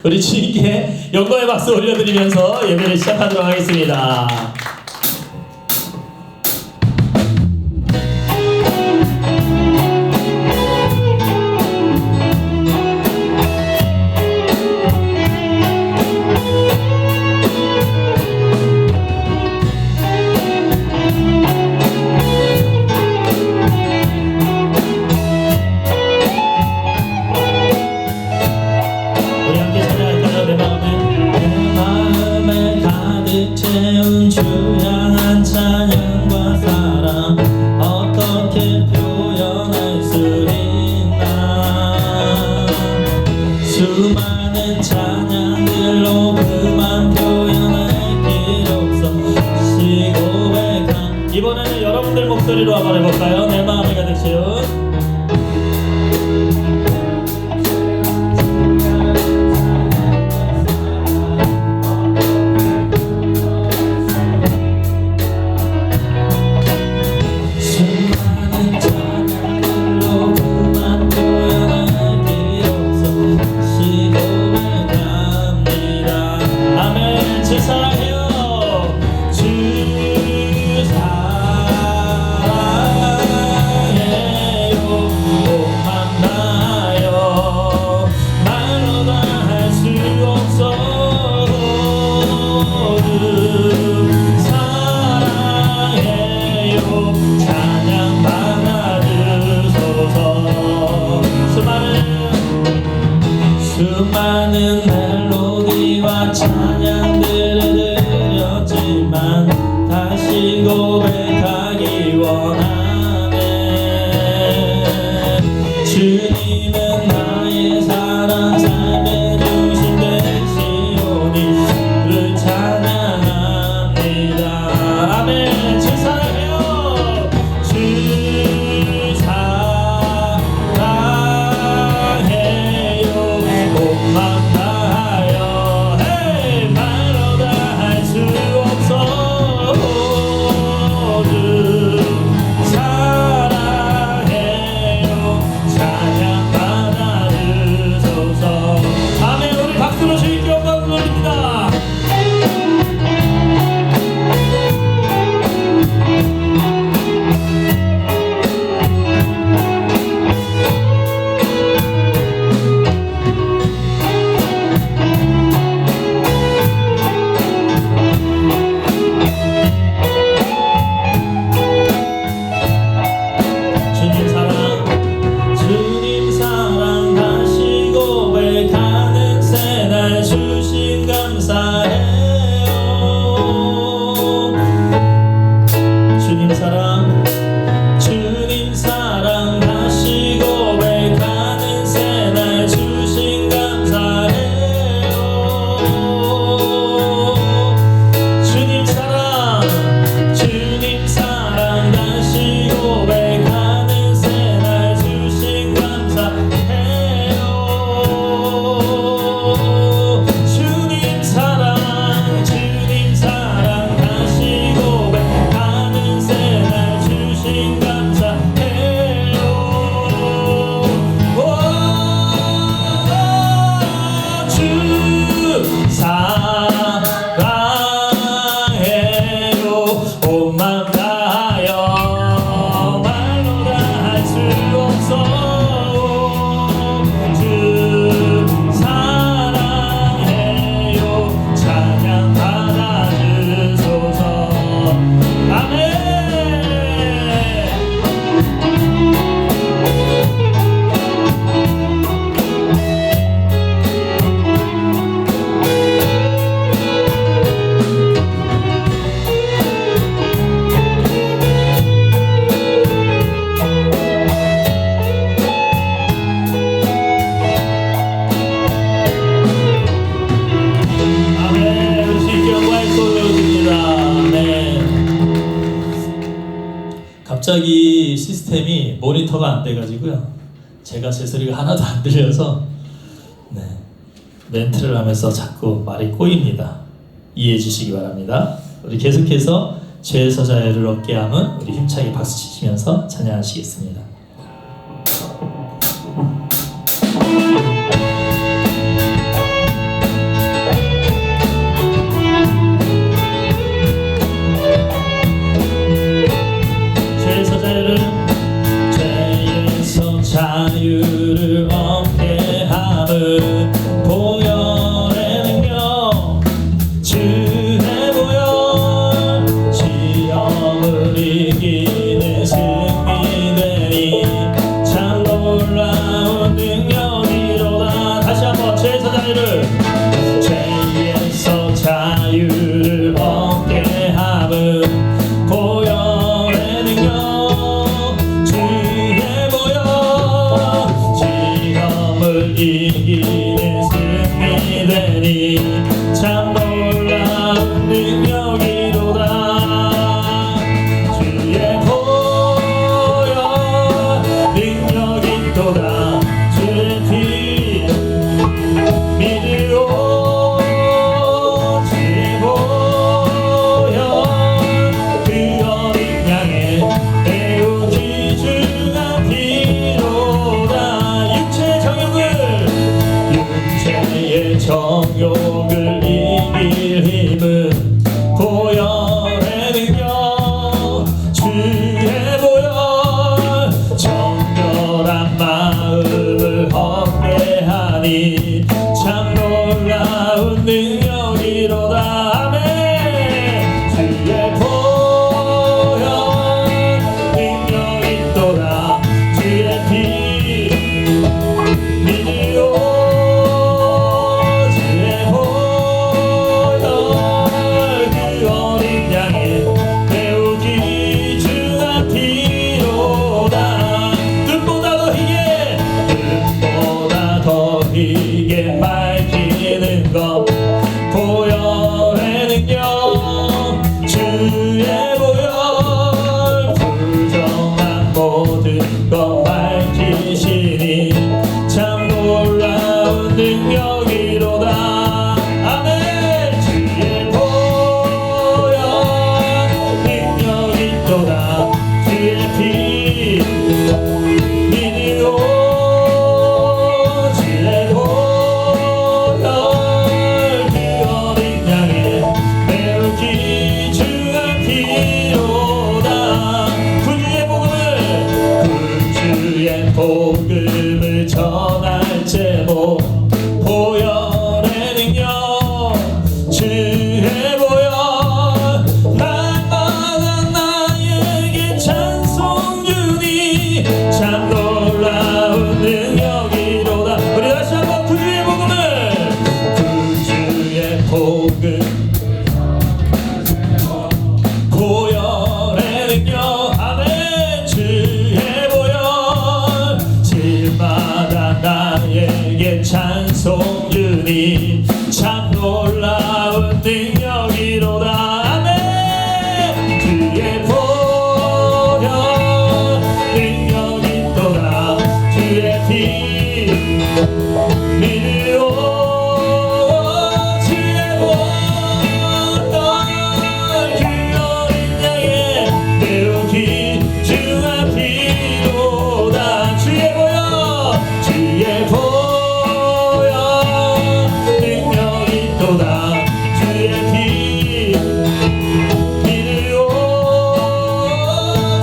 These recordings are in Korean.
우리 주님께 영광의 박수 올려드리면서 예배를 시작하도록 하겠습니다. 채운 주양한 찬양과 사랑 어떻게 표현할 수 있나. 수많은 찬양들로 그만 표현할 길 없어 다시 고백한. 이번에는 여러분들 목소리로 한번 해볼까요? 내 마음에 가득 채운 수많은 멜로디와 찬양들을 드렸지만 다시 고백하기 원하네. 주님은 나의 사랑 삶의 중심 되시오니 주를 찬양합니다. 아멘. 주 사랑해요. 주 만나요. 헤이 말로 다 할 수 없어. 주 사랑해요. 찬양 받아주소서. 아멘. 우리 박수로 주님께 영광 돌립니다. 주신 감사해요. 주님 사랑 다시 고백하는 새날 주신 감사해요. 주님 사랑 다시 고백하는 새날 주신 감사해요. 주님 사랑 다시 고백하는 새날 주신 감사해요. 주 사랑해요. 온 마음 다하여 말로 다 할 수 없어. 주 사랑해요. 찬양 받아주소서. 아멘. 갑자기 시스템이 모니터가 안 돼가지고요. 제가 제 소리가 하나도 안 들려서 멘트를 하면서 자꾸 말이 꼬입니다. 이해해 주시기 바랍니다. 우리 계속해서 죄에서 자유를 얻게 함은 우리 힘차게 박수 치시면서 찬양하시겠습니다. 되니 참 놀라운 능력이로다. 주의 보혈 능력이 있도다. 주의 피 믿으오. 주의 보혈 그 어린 양의 매우 귀중한 피로다. 육체의 정욕을 이길 힘은 보혈의 능력. 주의 보혈 정결한 마음을 얻게 하니 참 놀라운 능력이로다. 아멘. 주의 보혈 능력 있도다. 주의 피 믿으오. 이게 밝히는 것 보혈의 능력. 주의 보혈 부정한 모든 것 밝히시니 참 놀라운 능력이로다. 아멘. 주의 보혈 능력 있도다. 주의 피 믿으오. 복음을 전할 제목 보혈의 능력. 주의 보혈 날마다 나에게 찬송 주니 참 놀라운 능력이로다. 우리 다시 한번 구주의 복음을 구주의 복음 보혈의 능력. 아멘. 주의 마다 나에게 찬송 주니 참 놀라운 능력이로다. 아멘. 주의 보혈 능력 있도다. 주의 피 믿으오. 주의 보혈 그 어린 양의 매우 귀중한 피로다. 주의 보혈 주의 보혈 능력 있도다. 주의 피 믿으오.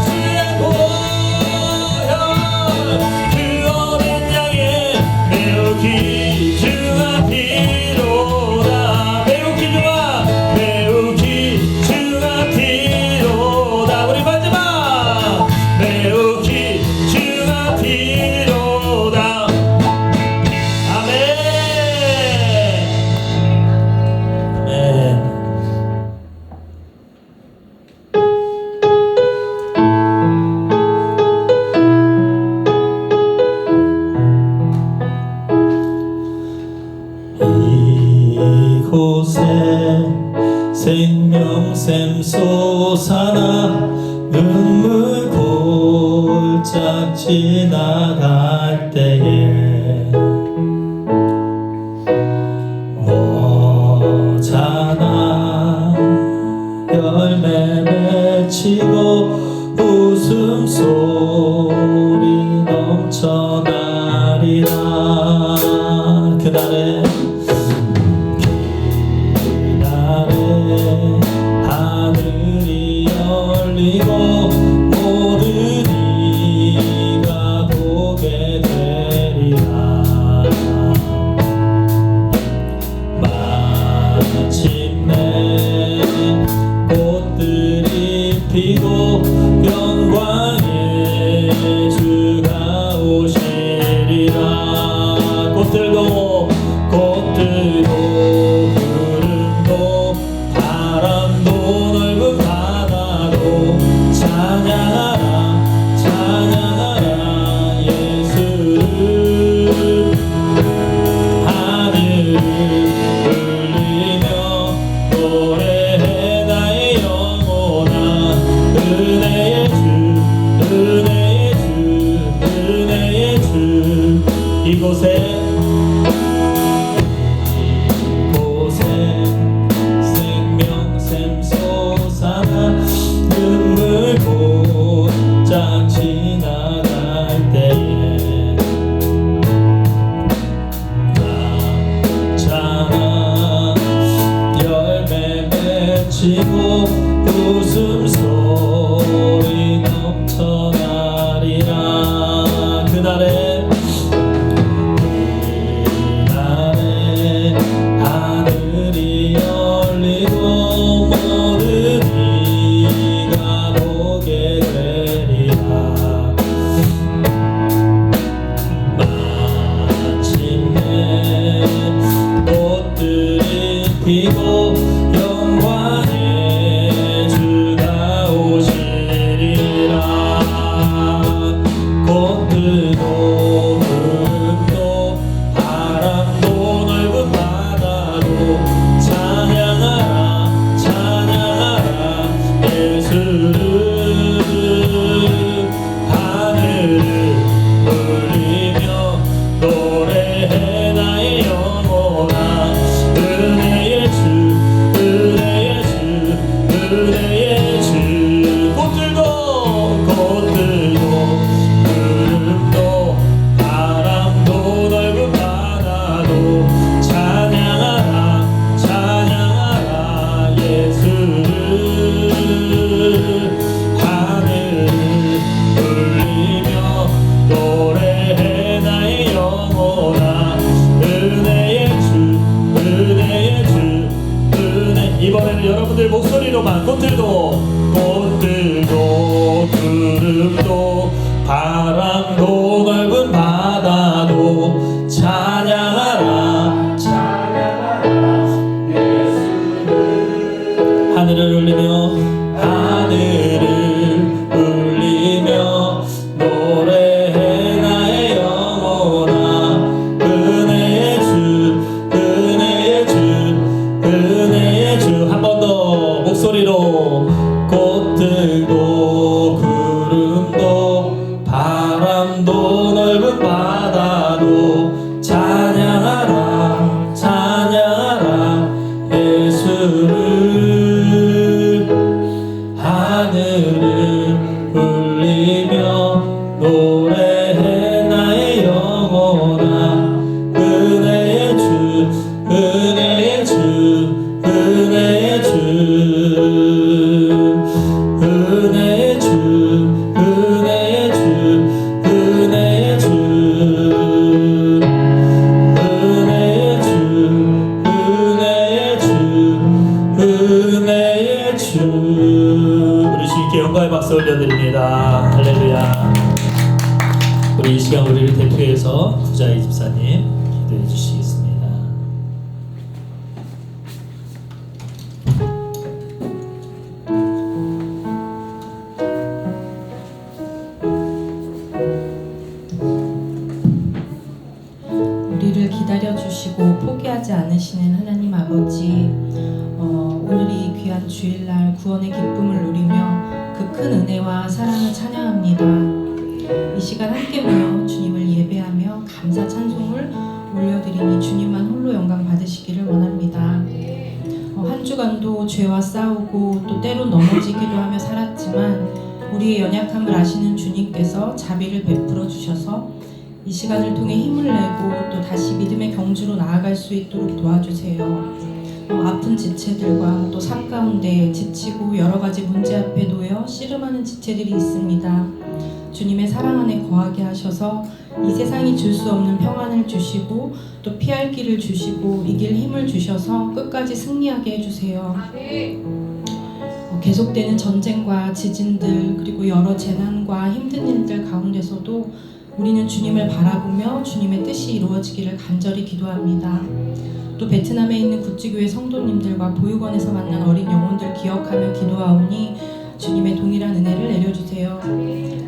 주의 보혈 그 어린 양의 매우 귀중한 피로다. 매우 귀중한 피로다. 우리 마지막 매우 귀중한 피로다. 아멘. 이곳에 생명샘 솟아나 눈물 골짝 지나갈 때에 뭐잖아 열매 맺히고 웃음소리 넘쳐나리라. 그날에 하늘이 열리고 모든 이가 보게 되리라. 마침내 꽃들이 피고 영광의 주가 오시리라. 꽃들도 구름도 바람도 넓은 바다도 찬양하라 찬양하라 예수를. 하늘 치고 웃음소리 넘쳐나리라. 그날에 하늘이 열리고 모든 이가 보게 되리라. 마침내 꽃들이 피고 영광의 주가 오시리라. 꽃들도 흙도 바람도 넓은 바다도 찬양하라 찬양하라 예수를. 하늘을 울리며 노래해 나의 영혼아. 은혜의 주 은혜의 주 은혜의 주. 꽃들도 구름도 바람도 넓은 바다도 찬양하라 찬양하라 예수를. 하늘을 울리며 노래해 나의 영혼아. 은혜의 주 은혜의 주 은혜. 이번에는 여러분들 목소리로만 꽃들도 구름도 바람도 넓은 바다도 찬양하라 찬양하라 예수를. 하늘을 울리며 노래해 나의 영혼아. 은혜의 주 은혜의 주 은혜의 주. 한 번 더 목소리로. 꽃들도 구름도 바람도 넓은 바다도 찬양하라 찬양하라 예수를. 하늘을 울리며 노래해 나의 영혼아. 은혜의 주 은혜의 주 은혜의 주 은혜의 주 은혜의 주 은혜의 주 은혜의 주 은혜의 주 은혜의 주. 우리 주님께 영광의 박수 올려드립니다. 할렐루야. 우리 이 시간 우리를 대표해서 구자희 집사님 기도해 주시겠습니다. 우리를 기다려주시고 포기하지 않으시는 하나님 아버지, 오늘이 귀한 주일날 구원의 기쁨을 누리며 그 큰 은혜와 사랑을 찬양합니다. 이 시간 함께 모여 주님을 예배하며 감사 찬송을 올려드리니 주님만 홀로 영광 받으시기를 원합니다. 한 주간도 죄와 싸우고 또 때론 넘어지기도 하며 살았지만 우리의 연약함을 아시는 주님께서 자비를 베풀어 주셔서 이 시간을 통해 힘을 내고 또 다시 믿음의 경주로 나아갈 수 있도록 도와주세요. 아픈 지체들과 또 삶 가운데 지치고 여러 가지 문제 앞에 놓여 씨름하는 지체들이 있습니다. 주님의 사랑 안에 거하게 하셔서 이 세상이 줄 수 없는 평안을 주시고 또 피할 길을 주시고 이길 힘을 주셔서 끝까지 승리하게 해주세요. 계속되는 전쟁과 지진들 그리고 여러 재난과 힘든 일들 가운데서도 우리는 주님을 바라보며 주님의 뜻이 이루어지기를 간절히 기도합니다. 또 베트남에 있는 구찌교회 성도님들과 보육원에서 만난 어린 영혼들 기억하며 기도하오니 주님의 동일한 은혜를 내려주세요.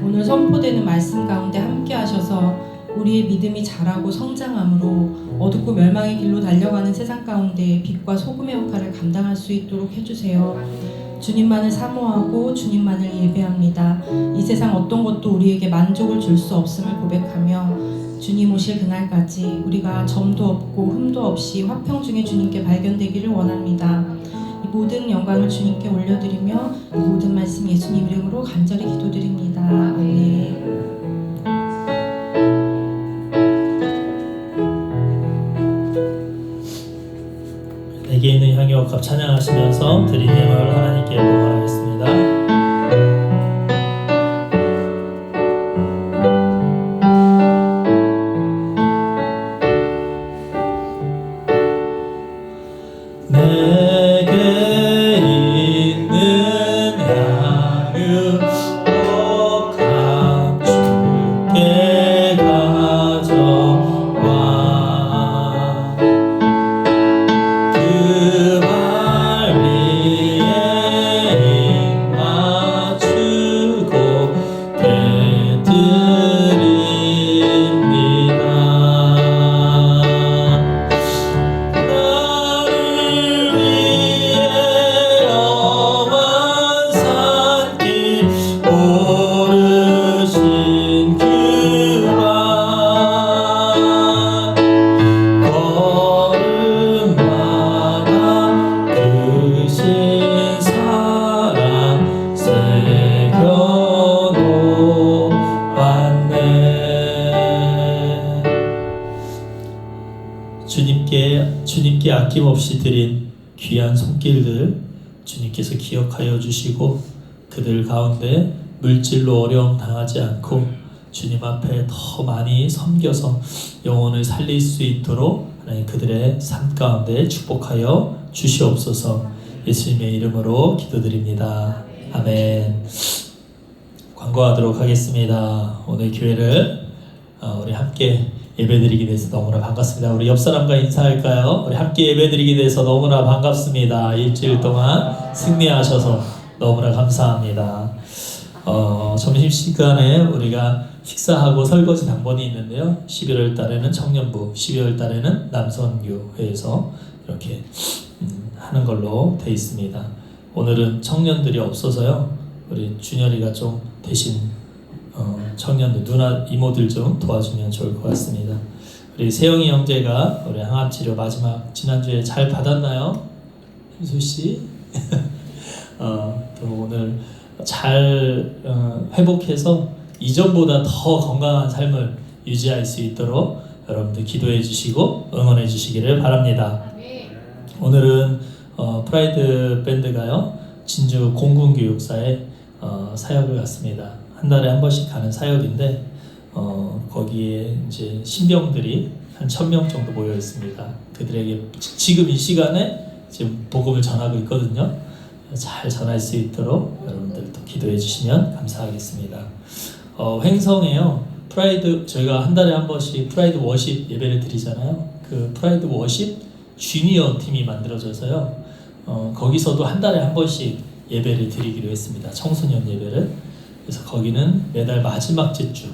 오늘 선포되는 말씀 가운데 함께 하셔서 우리의 믿음이 자라고 성장함으로 어둡고 멸망의 길로 달려가는 세상 가운데 빛과 소금의 역할을 감당할 수 있도록 해주세요. 주님만을 사모하고 주님만을 예배합니다. 이 세상 어떤 것도 우리에게 만족을 줄 수 없음을 고백하며 주님 오실 그날까지 우리가 점도 없고 흠도 없이 화평 중에 주님께 발견되기를 원합니다. 이 모든 영광을 주님께 올려드리며 이 모든 말씀 예수님 이름으로 간절히 기도드립니다. 아멘. 내게 있는 향유 값 찬양하시면서 드린 예물을 하나님께 봉헌하겠습니다. 내게 있는 향유 값 주께 가져와 그 발 위에 입 맞추고 되드립니다. 나를 위해 험한 산길 오르신 그발 걸음마다 크신 사랑 새겨놓았네. 주님께 아낌없이 드린 귀한 손길들 주님께서 기억하여 주시고 그들 가운데 물질로 어려움 당하지 않고 주님 앞에 더 많이 섬겨서 영혼을 살릴 수 있도록 하나님 그들의 삶 가운데 축복하여 주시옵소서. 예수님의 이름으로 기도드립니다. 아멘. 광고하도록 하겠습니다. 오늘 교회를 우리 함께 예배드리게 돼서 너무나 반갑습니다. 우리 옆 사람과 인사할까요? 우리 함께 예배드리게 돼서 너무나 반갑습니다. 일주일 동안 승리하셔서 너무나 감사합니다. 점심시간에 우리가 식사하고 설거지 당번이 있는데요. 11월 달에는 청년부, 12월 달에는 남선교회에서 이렇게 하는 걸로 돼 있습니다. 오늘은 청년들이 없어서요. 우리 준열이가 좀 대신 청년들, 누나, 이모들 좀 도와주면 좋을 것 같습니다. 우리 세영이 형제가 우리 항암치료 마지막 지난주에 잘 받았나요? 현수씨? 또 오늘 잘 회복해서 이전보다 더 건강한 삶을 유지할 수 있도록 여러분들 기도해 주시고 응원해 주시기를 바랍니다. 오늘은 프라이드 밴드가요 진주 공군교육사에 사역을 갔습니다. 한 달에 한 번씩 가는 사역인데 거기에 이제 신병들이 한 1000명 정도 모여 있습니다. 그들에게 지금 이 시간에 지금 복음을 전하고 있거든요. 잘 전할 수 있도록 여러분들도 기도해 주시면 감사하겠습니다. 횡성에요. 프라이드 저희가 한 달에 한 번씩 프라이드 워십 예배를 드리잖아요. 그 프라이드 워십 주니어 팀이 만들어져서요. 거기서도 한 달에 한 번씩 예배를 드리기로 했습니다. 청소년 예배를. 그래서 거기는 매달 마지막 주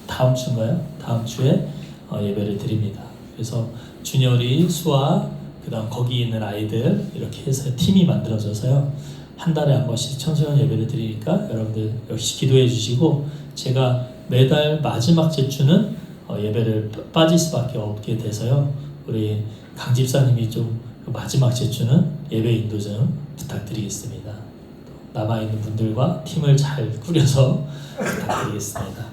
다음 주인가요? 다음 주에 예배를 드립니다. 그래서 준열이, 수아, 그다음 거기 있는 아이들 이렇게 해서 팀이 만들어져서요. 한 달에 한 번씩 청소년 예배를 드리니까 여러분들 역시 기도해 주시고 제가 매달 마지막 주는 예배를 빠질 수밖에 없게 돼서요. 우리 강 집사님이 좀 마지막 주는 예배 인도 좀 부탁드리겠습니다. 남아있는 분들과 팀을 잘 꾸려서 부탁드리겠습니다.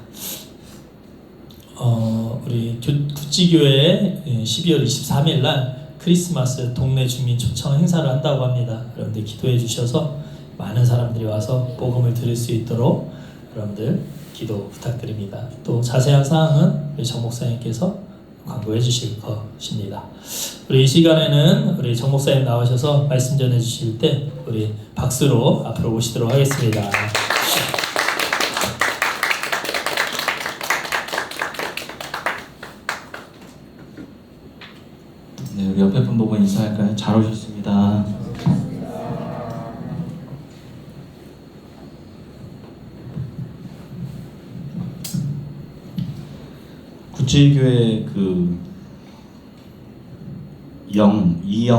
우리 구찌교회에 12월 23일 날 크리스마스 동네 주민 초청 행사를 한다고 합니다. 여러분들 기도해 주셔서 많은 사람들이 와서 복음을 들을 수 있도록 여러분들 기도 부탁드립니다. 또 자세한 사항은 우리 정 목사님께서 광고해 주실 것입니다. 우리 이 시간에는 우리 정 목사님 나오셔서 말씀 전해 주실 때 우리 박수로 앞으로 오시도록 하겠습니다. 네, 우리 옆에 분 보고 인사할까요? 잘 오셨습니다. 구치교회 그 이응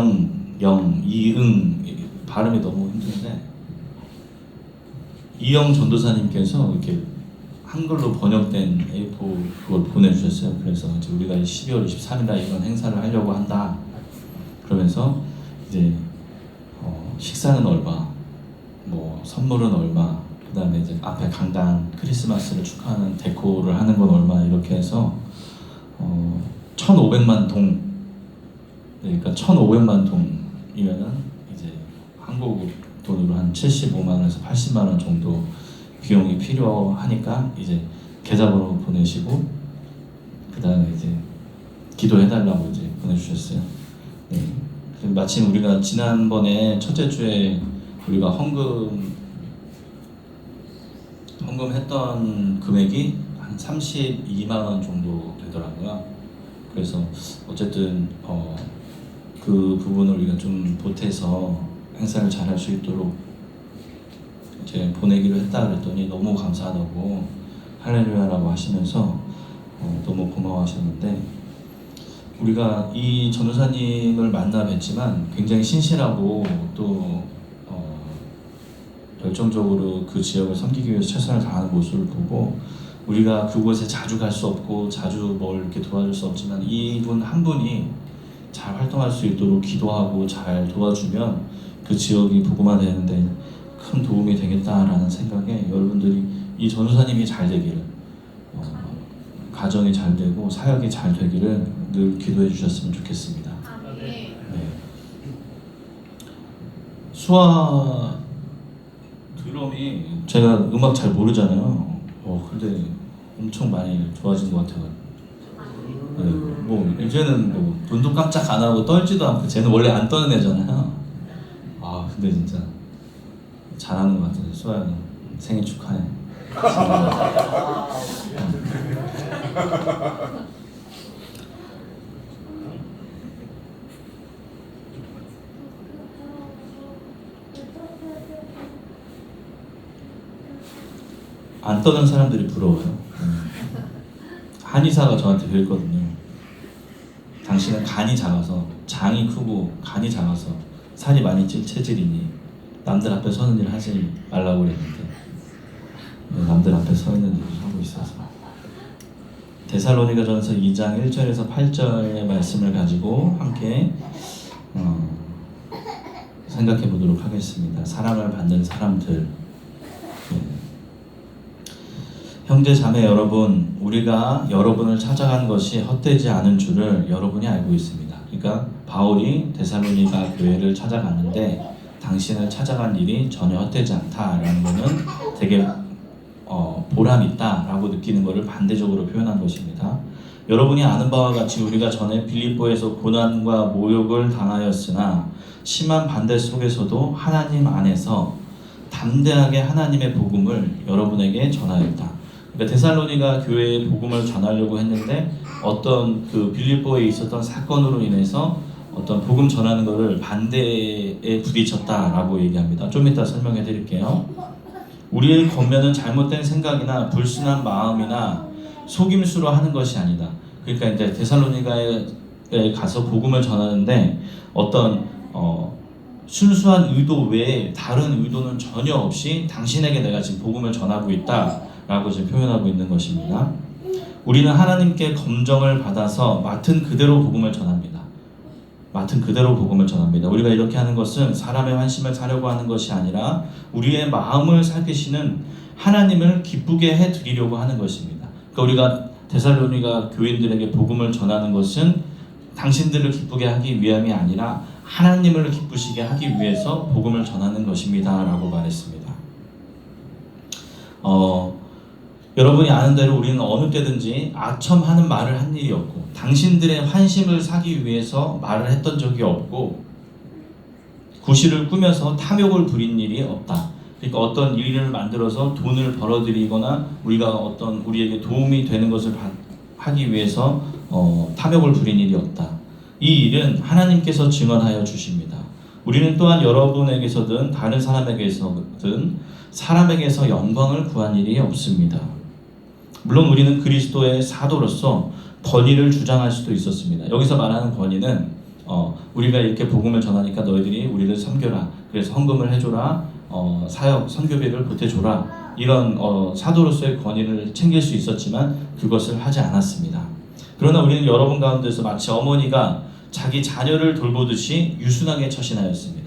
발음이 너무 힘든데 이영 전도사님께서 이렇게 한글로 번역된 A4 그걸 보내주셨어요. 그래서 이제 우리가 12월 23일날 이런 행사를 하려고 한다. 그러면서 이제 식사는 얼마, 뭐 선물은 얼마, 그 다음에 이제 앞에 강당 크리스마스를 축하하는 데코를 하는 건 얼마 이렇게 해서 1,500만 동, 그러니까 1,500만 동 이면은 이제 한국 돈으로 한 75만 원에서 80만 원 정도 비용이 필요하니까 이제 계좌번호 보내시고 그다음에 이제 기도해달라고 이제 보내주셨어요. 네. 그리고 마침 우리가 지난번에 첫째 주에 우리가 헌금했던 금액이 한 32만 원 정도 되더라고요. 그래서 어쨌든 그 부분을 우리가 좀 보태서 행사를 잘 할 수 있도록 이제 보내기로 했다 그랬더니 너무 감사하다고 할렐루야라고 하시면서 너무 고마워하셨는데, 우리가 이 전도사님을 만나 뵀지만 굉장히 신실하고 또 열정적으로 그 지역을 섬기기 위해서 최선을 다하는 모습을 보고, 우리가 그곳에 자주 갈 수 없고 자주 뭘 이렇게 도와줄 수 없지만 이분 한 분이 잘 활동할 수 있도록 기도하고 잘 도와주면 그 지역이 복음화되는데 큰 도움이 되겠다라는 생각에 여러분들이 이 전도사님이 잘 되기를, 가정이 잘 되고 사역이 잘 되기를 늘 기도해 주셨으면 좋겠습니다. 네. 수화 드럼이 제가 음악 잘 모르잖아요. 근데 엄청 많이 좋아진 것 같아요. 네, 뭐 이제는 뭐 눈도 깜짝 안 하고 떨지도 않고, 쟤는 원래 안 떠는 애잖아요. 근데 진짜 잘하는 것 같아요. 수아야, 생일 축하해. 안 떠는 사람들이 부러워요. 한의사가 저한테 그랬거든요. 당신은 간이 작아서, 장이 크고 간이 작아서 살이 많이 찔 체질이니 남들 앞에 서는 일 하지 말라고 그랬는데 남들 앞에 서 있는 일을 하고 있어서. 데살로니가전서 2장 1절에서 8절의 말씀을 가지고 함께 생각해 보도록 하겠습니다. 사랑을 받는 사람들. 형제 자매 여러분, 우리가 여러분을 찾아간 것이 헛되지 않은 줄을 여러분이 알고 있습니다. 그러니까 바울이 데살로니가 교회를 찾아갔는데 당신을 찾아간 일이 전혀 헛되지 않다라는 것은 되게 보람있다라고 느끼는 것을 반대적으로 표현한 것입니다. 여러분이 아는 바와 같이 우리가 전에 빌립보에서 고난과 모욕을 당하였으나 심한 반대 속에서도 하나님 안에서 담대하게 하나님의 복음을 여러분에게 전하였다. 그러니까 데살로니가 교회에 복음을 전하려고 했는데 어떤 그 빌립보에 있었던 사건으로 인해서 어떤 복음 전하는 것을 반대에 부딪혔다라고 얘기합니다. 좀 이따 설명해 드릴게요. 우리의 권면은 잘못된 생각이나 불순한 마음이나 속임수로 하는 것이 아니다. 그러니까 이제 데살로니가에 가서 복음을 전하는데 어떤 순수한 의도 외에 다른 의도는 전혀 없이 당신에게 내가 지금 복음을 전하고 있다라고 지금 표현하고 있는 것입니다. 우리는 하나님께 검정을 받아서 맡은 그대로 복음을 전합니다. 맡은 그대로 복음을 전합니다. 우리가 이렇게 하는 것은 사람의 환심을 사려고 하는 것이 아니라 우리의 마음을 살피시는 하나님을 기쁘게 해드리려고 하는 것입니다. 그러니까 우리가 데살로니가 교인들에게 복음을 전하는 것은 당신들을 기쁘게 하기 위함이 아니라 하나님을 기쁘시게 하기 위해서 복음을 전하는 것입니다 라고 말했습니다. 여러분이 아는 대로 우리는 어느 때든지 아첨하는 말을 한 일이 없고 당신들의 환심을 사기 위해서 말을 했던 적이 없고 구실을 꾸며서 탐욕을 부린 일이 없다. 그러니까 어떤 일을 만들어서 돈을 벌어들이거나 우리가 어떤 우리에게 도움이 되는 것을 하기 위해서 탐욕을 부린 일이 없다. 이 일은 하나님께서 증언하여 주십니다. 우리는 또한 여러분에게서든 다른 사람에게서든 사람에게서 영광을 구한 일이 없습니다. 물론 우리는 그리스도의 사도로서 권위를 주장할 수도 있었습니다. 여기서 말하는 권위는 우리가 이렇게 복음을 전하니까 너희들이 우리를 섬겨라. 그래서 헌금을 해줘라. 사역, 선교비를 보태줘라. 이런 사도로서의 권위를 챙길 수 있었지만 그것을 하지 않았습니다. 그러나 우리는 여러분 가운데서 마치 어머니가 자기 자녀를 돌보듯이 유순하게 처신하였습니다.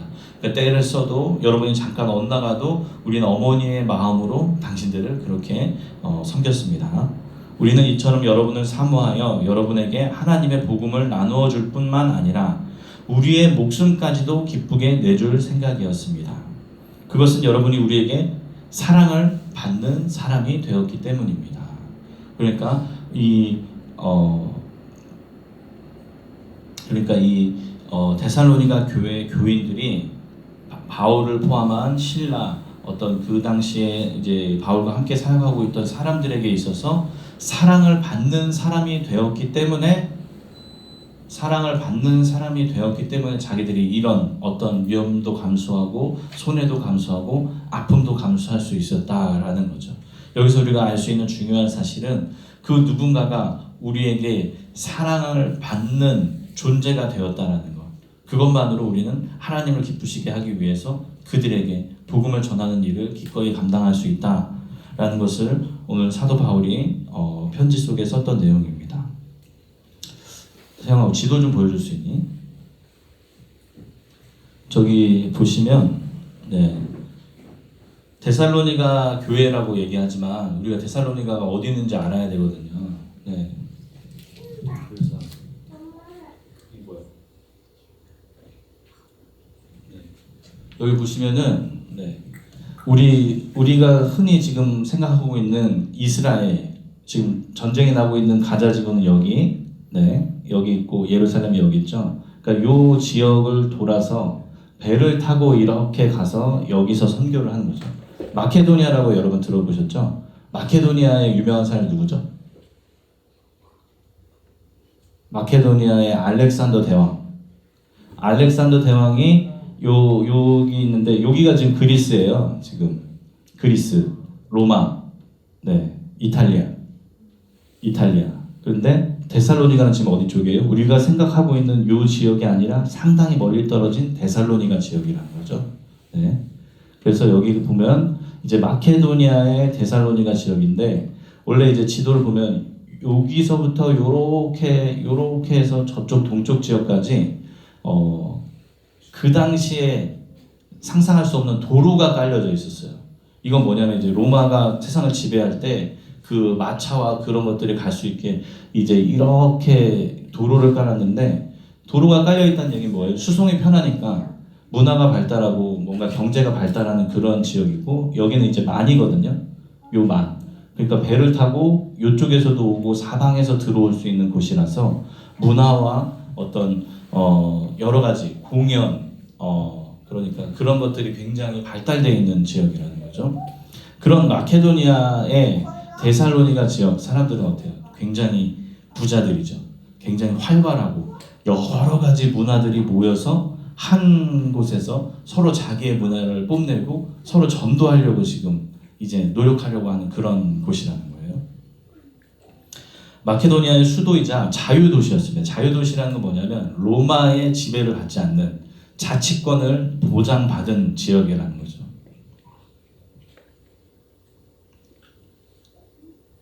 때를 써도 여러분이 잠깐 엇나가도 우리는 어머니의 마음으로 당신들을 그렇게 섬겼습니다. 우리는 이처럼 여러분을 사모하여 여러분에게 하나님의 복음을 나누어 줄 뿐만 아니라 우리의 목숨까지도 기쁘게 내줄 생각이었습니다. 그것은 여러분이 우리에게 사랑을 받는 사람이 되었기 때문입니다. 그러니까 이 데살로니가 교회 교인들이 바울을 포함한 신라 어떤 그 당시에 이제 바울과 함께 사역하고 있던 사람들에게 있어서 사랑을 받는 사람이 되었기 때문에 자기들이 이런 어떤 위험도 감수하고 손해도 감수하고 아픔도 감수할 수 있었다라는 거죠. 여기서 우리가 알 수 있는 중요한 사실은 그 누군가가 우리에게 사랑을 받는 존재가 되었다라는 것. 그것만으로 우리는 하나님을 기쁘시게 하기 위해서 그들에게 복음을 전하는 일을 기꺼이 감당할 수 있다라는 것을 오늘 사도 바울이 편지 속에 썼던 내용입니다. 세영아, 지도 좀 보여줄 수 있니? 저기 보시면 데살로니가 교회라고 얘기하지만 우리가 데살로니가가 어디 있는지 알아야 되거든요. 그래서 이 뭐야? 여기 보시면은 우리가 흔히 지금 생각하고 있는 이스라엘, 지금 전쟁이 나고 있는 가자 지구는 여기 있고 예루살렘이 여기 있죠. 그러니까 요 지역을 돌아서 배를 타고 이렇게 가서 여기서 선교를 하는 거죠. 마케도니아라고 여러분 들어보셨죠? 마케도니아의 유명한 사람이 누구죠? 마케도니아의 알렉산더 대왕. 알렉산더 대왕이 여기 있는데 여기가 지금 그리스예요. 지금 그리스, 로마, 이탈리아. 그런데 데살로니가는 지금 어디 쪽이에요? 우리가 생각하고 있는 요 지역이 아니라 상당히 멀리 떨어진 데살로니가 지역이라는 거죠. 그래서 여기 보면 이제 마케도니아의 데살로니가 지역인데 원래 이제 지도를 보면 여기서부터 요렇게 해서 저쪽 동쪽 지역까지 그 당시에 상상할 수 없는 도로가 깔려져 있었어요. 이건 뭐냐면 이제 로마가 세상을 지배할 때 그 마차와 그런 것들이 갈 수 있게 이제 이렇게 도로를 깔았는데, 도로가 깔려 있다는 얘기는 뭐예요? 수송이 편하니까 문화가 발달하고 뭔가 경제가 발달하는 그런 지역이고, 여기는 이제 만이거든요. 요 만. 그러니까 배를 타고 이쪽에서도 오고 사방에서 들어올 수 있는 곳이라서 문화와 어떤 여러 가지 공연 그러니까 그런 것들이 굉장히 발달되어 있는 지역이라는 거죠. 그런 마케도니아의 데살로니가 지역 사람들은 어때요? 굉장히 부자들이죠. 굉장히 활발하고 여러 가지 문화들이 모여서 한 곳에서 서로 자기의 문화를 뽐내고 서로 전도하려고 지금 이제 노력하려고 하는 그런 곳이라는 거예요. 마케도니아의 수도이자 자유도시였습니다. 자유도시라는 건 뭐냐면 로마의 지배를 받지 않는 자치권을 보장받은 지역이라는 거죠.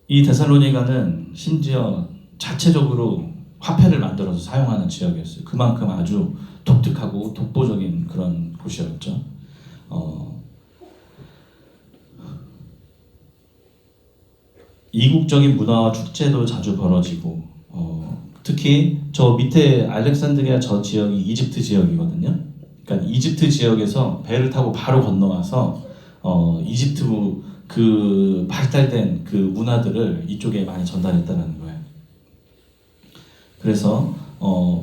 이 데살로니가는 심지어 자체적으로 화폐를 만들어서 사용하는 지역이었어요. 그만큼 아주 독특하고 독보적인 그런 곳이었죠. 이국적인 문화와 축제도 자주 벌어지고, 특히 저 밑에 알렉산드리아 저 지역이 이집트 지역이거든요. 그러니까 이집트 지역에서 배를 타고 바로 건너와서 이집트 그 발달된 그 문화들을 이쪽에 많이 전달했다는 거예요. 그래서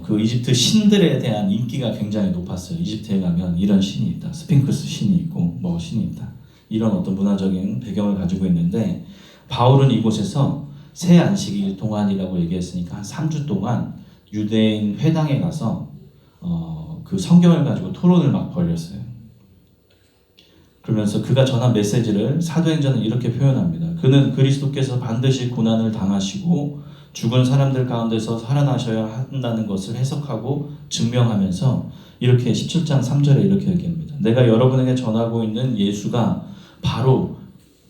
그 이집트 신들에 대한 인기가 굉장히 높았어요. 이집트에 가면 이런 신이 있다, 스핑크스 신이 있고 뭐 신이 있다, 이런 어떤 문화적인 배경을 가지고 있는데, 바울은 이곳에서 새 안식일 동안이라고 얘기했으니까 한 3주 동안 유대인 회당에 가서 그 성경을 가지고 토론을 막 벌였어요. 그러면서 그가 전한 메시지를 사도행전은 이렇게 표현합니다. 그는 그리스도께서 반드시 고난을 당하시고 죽은 사람들 가운데서 살아나셔야 한다는 것을 해석하고 증명하면서 이렇게 17장 3절에 이렇게 얘기합니다. 내가 여러분에게 전하고 있는 예수가 바로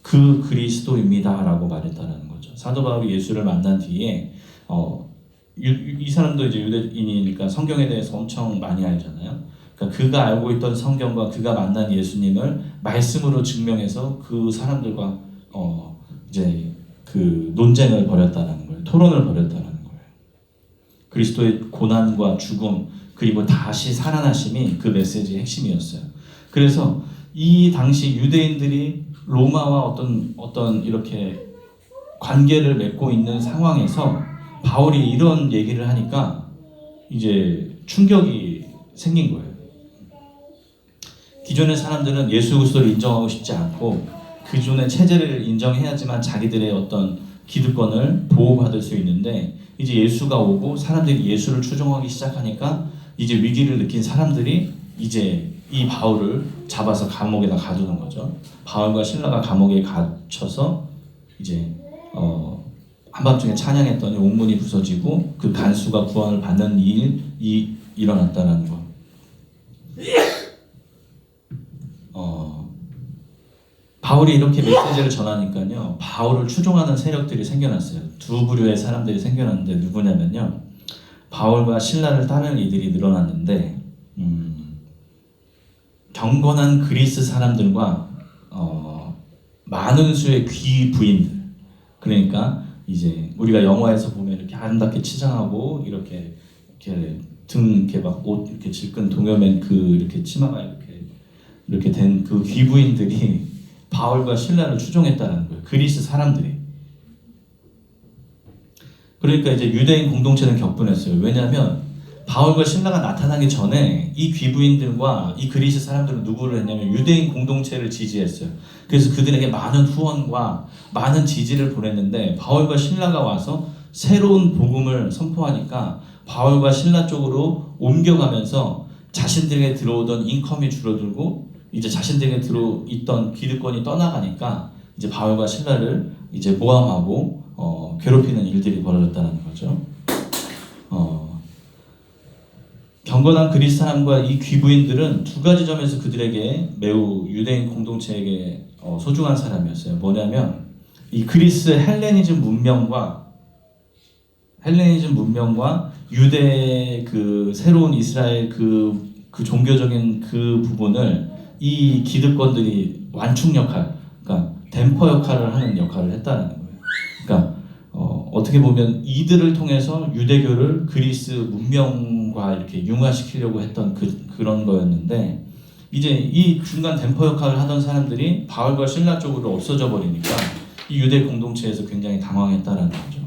그 그리스도입니다 라고 말했다는 거죠. 사도 바울이 예수를 만난 뒤에 이 사람도 이제 유대인이니까 성경에 대해서 엄청 많이 알잖아요. 그러니까 그가 알고 있던 성경과 그가 만난 예수님을 말씀으로 증명해서 그 사람들과 이제 그 논쟁을 벌였다는 거예요. 토론을 벌였다는 거예요. 그리스도의 고난과 죽음, 그리고 다시 살아나심이 그 메시지의 핵심이었어요. 그래서 이 당시 유대인들이 로마와 어떤 이렇게 관계를 맺고 있는 상황에서 바울이 이런 얘기를 하니까 이제 충격이 생긴 거예요. 기존의 사람들은 예수 그리스도를 인정하고 싶지 않고 기존의 체제를 인정해야지만 자기들의 어떤 기득권을 보호받을 수 있는데, 이제 예수가 오고 사람들이 예수를 추종하기 시작하니까 이제 위기를 느낀 사람들이 이제 이 바울을 잡아서 감옥에다 가두는 거죠. 바울과 실라가 감옥에 갇혀서 이제 한밤중에 찬양했더니 옥문이 부서지고 그 간수가 구원을 받는 일이 일어났다는 거. 바울이 이렇게 메시지를 전하니까요, 바울을 추종하는 세력들이 생겨났어요. 두 부류의 사람들이 생겨났는데 누구냐면요, 바울과 신라를 따르는 이들이 늘어났는데, 경건한 그리스 사람들과 많은 수의 귀부인들, 그러니까 이제 우리가 영화에서 보면 이렇게 아름답게 치장하고 이렇게 등 이렇게 막 옷 이렇게 질끈 동여맨 그 이렇게 치마가 이렇게 된 그 귀부인들이 바울과 신라를 추종했다는 거예요. 그리스 사람들이. 그러니까 이제 유대인 공동체는 격분했어요. 왜냐하면 바울과 신라가 나타나기 전에 이 귀부인들과 이 그리스 사람들은 누구를 했냐면 유대인 공동체를 지지했어요. 그래서 그들에게 많은 후원과 많은 지지를 보냈는데, 바울과 신라가 와서 새로운 복음을 선포하니까 바울과 신라 쪽으로 옮겨가면서 자신들에게 들어오던 인컴이 줄어들고 이제 자신들에게 들어있던 기득권이 떠나가니까 이제 바울과 신라를 이제 모함하고 괴롭히는 일들이 벌어졌다는 거죠. 경건한 그리스 사람과 이 귀부인들은 두 가지 점에서 그들에게 매우 유대인 공동체에게 소중한 사람이었어요. 뭐냐면 이 그리스 헬레니즘 문명과 유대 그 새로운 이스라엘 그 종교적인 그 부분을 이 기득권들이 완충 역할, 그러니까 댐퍼 역할을 하는 역할을 했다는 거예요. 그러니까 어떻게 보면 이들을 통해서 유대교를 그리스 문명과 이렇게 융화시키려고 했던 그런 거였는데, 이제 이 중간 댐퍼 역할을 하던 사람들이 바울과 신라 쪽으로 없어져 버리니까 이 유대 공동체에서 굉장히 당황했다는 거죠.